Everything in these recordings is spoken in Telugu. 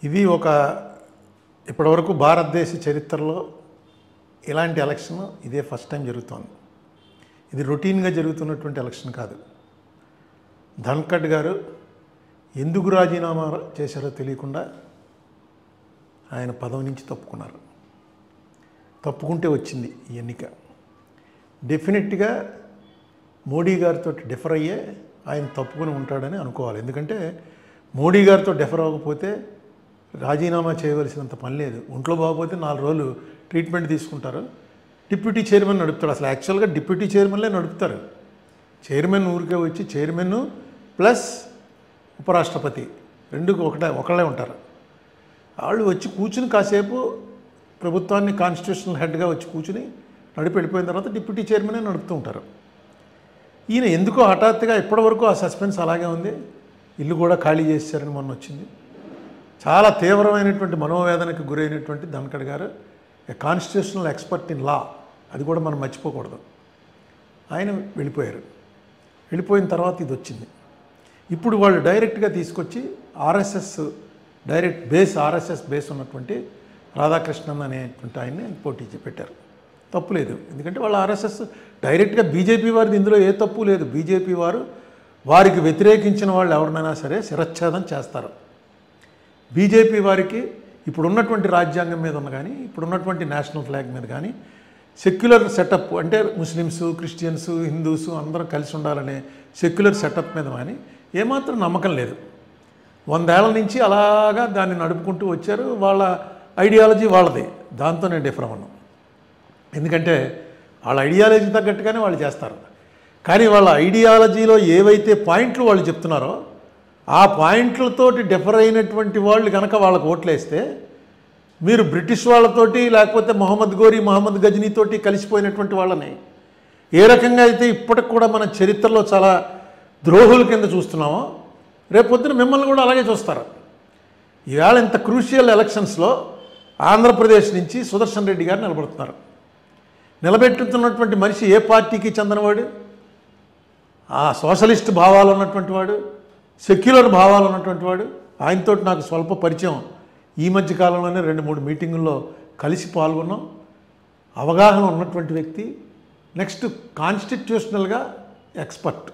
ఇది ఒక ఇప్పటివరకు భారతదేశ చరిత్రలో ఇలాంటి ఎలక్షన్ ఇదే ఫస్ట్ టైం జరుగుతోంది. ఇది రొటీన్గా జరుగుతున్నటువంటి ఎలక్షన్ కాదు. ధన్ఖడ్ గారు ఎందుకు రాజీనామా చేశారో తెలియకుండా ఆయన పదవి నుంచి తప్పుకున్నారు. తప్పుకుంటే వచ్చింది ఈ ఎన్నిక. డెఫినెట్గా మోడీ గారితో డిఫర్ అయ్యే ఆయన తప్పుకుని ఉంటాడని అనుకోవాలి. ఎందుకంటే మోడీ గారితో డిఫర్ అవ్వకపోతే రాజీనామా చేయవలసినంత పని లేదు. ఒంట్లో బాగపోతే 4 రోజులు ట్రీట్మెంట్ తీసుకుంటారు. డిప్యూటీ చైర్మన్ నడుపుతాడు. అసలు యాక్చువల్గా డిప్యూటీ చైర్మన్లే నడుపుతారు. చైర్మన్ ఊరికే వచ్చి చైర్మన్ ప్లస్ ఉపరాష్ట్రపతి రెండు ఒకళ్ళే ఉంటారు. వాళ్ళు వచ్చి కూర్చుని కాసేపు ప్రభుత్వాన్ని కాన్స్టిట్యూషనల్ హెడ్గా వచ్చి కూర్చుని నడిపి వెళ్ళిపోయిన తర్వాత డిప్యూటీ చైర్మనే నడుపుతూ ఉంటారు. ఈయన ఎందుకో హఠాత్తుగా ఇప్పటివరకు ఆ సస్పెన్స్ అలాగే ఉంది. ఇల్లు కూడా ఖాళీ చేశారని మొన్న వచ్చింది. చాలా తీవ్రమైనటువంటి మనోవేదనకు గురైనటువంటి ధన్ఖడ్ గారు కాన్స్టిట్యూషనల్ ఎక్స్పర్ట్ ఇన్ లా, అది కూడా మనం మర్చిపోకూడదు. ఆయన వెళ్ళిపోయారు. వెళ్ళిపోయిన తర్వాత ఇది వచ్చింది. ఇప్పుడు వాళ్ళు డైరెక్ట్గా తీసుకొచ్చి ఆర్ఎస్ఎస్ బేస్ ఉన్నటువంటి రాధాకృష్ణన్ అనేటువంటి ఆయన్ని పోటీ పెట్టారు. తప్పు లేదు, ఎందుకంటే వాళ్ళు ఆర్ఎస్ఎస్ డైరెక్ట్గా బీజేపీ వారిది ఇందులో ఏ తప్పు లేదు. బీజేపీ వారికి వ్యతిరేకించిన వాళ్ళు ఎవరినైనా సరే శిరచ్ఛేదం చేస్తారు. బీజేపీ వారికి ఇప్పుడున్నటువంటి రాజ్యాంగం మీద ఉన్న కానీ ఇప్పుడున్నటువంటి నేషనల్ ఫ్లాగ్ మీద కానీ సెక్యులర్ సెటప్ అంటే ముస్లిమ్స్, క్రిస్టియన్స్, హిందూస్ అందరూ కలిసి ఉండాలనే సెక్యులర్ సెటప్ మీద కానీ ఏమాత్రం నమ్మకం లేదు. 100 ఏళ్ల నుంచి అలాగా దాన్ని నడుపుకుంటూ వచ్చారు. వాళ్ళ ఐడియాలజీ వాళ్ళది. దాంతో నేను డిఫర్ అవ్వను. ఎందుకంటే వాళ్ళ ఐడియాలజీ తగ్గట్టుగానే వాళ్ళు చేస్తారు. కానీ వాళ్ళ ఐడియాలజీలో ఏవైతే పాయింట్లు వాళ్ళు చెప్తున్నారో ఆ పాయింట్లతోటి డిఫర్ అయినటువంటి వాళ్ళు కనుక వాళ్ళకు ఓట్లేస్తే మీరు బ్రిటిష్ వాళ్ళతోటి లేకపోతే మహమ్మద్ గజనీతోటి కలిసిపోయినటువంటి వాళ్ళని ఏ రకంగా అయితే ఇప్పటికి కూడా మన చరిత్రలో చాలా ద్రోహుల కింద చూస్తున్నామో రేపొద్దున మిమ్మల్ని కూడా అలాగే చూస్తారు. ఈవేళ ఇంత క్రూషియల్ ఎలక్షన్స్లో ఆంధ్రప్రదేశ్ నుంచి సుదర్శన్ రెడ్డి గారు నిలబడుతున్నారు. నిలబెట్టుతున్నటువంటి మనిషి ఏ పార్టీకి చెందినవాడు? ఆ సోషలిస్ట్ భావాలు ఉన్నటువంటి వాడు, సెక్యులర్ భావాలు ఉన్నటువంటి వాడు. ఆయనతో నాకు స్వల్ప పరిచయం. ఈ మధ్య కాలంలోనే 2-3 మీటింగుల్లో కలిసి పాల్గొన్నాం. అవగాహన ఉన్నటువంటి వ్యక్తి. నెక్స్ట్ కాన్స్టిట్యూషనల్గా ఎక్స్పర్ట్.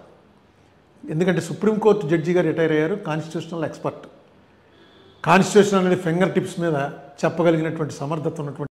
ఎందుకంటే సుప్రీంకోర్టు జడ్జి గారు రిటైర్ అయ్యారు. Constitutional expert. కాన్స్టిట్యూషన్ అనేది ఫింగర్ టిప్స్ మీద చెప్పగలిగినటువంటి సమర్థత ఉన్నటువంటి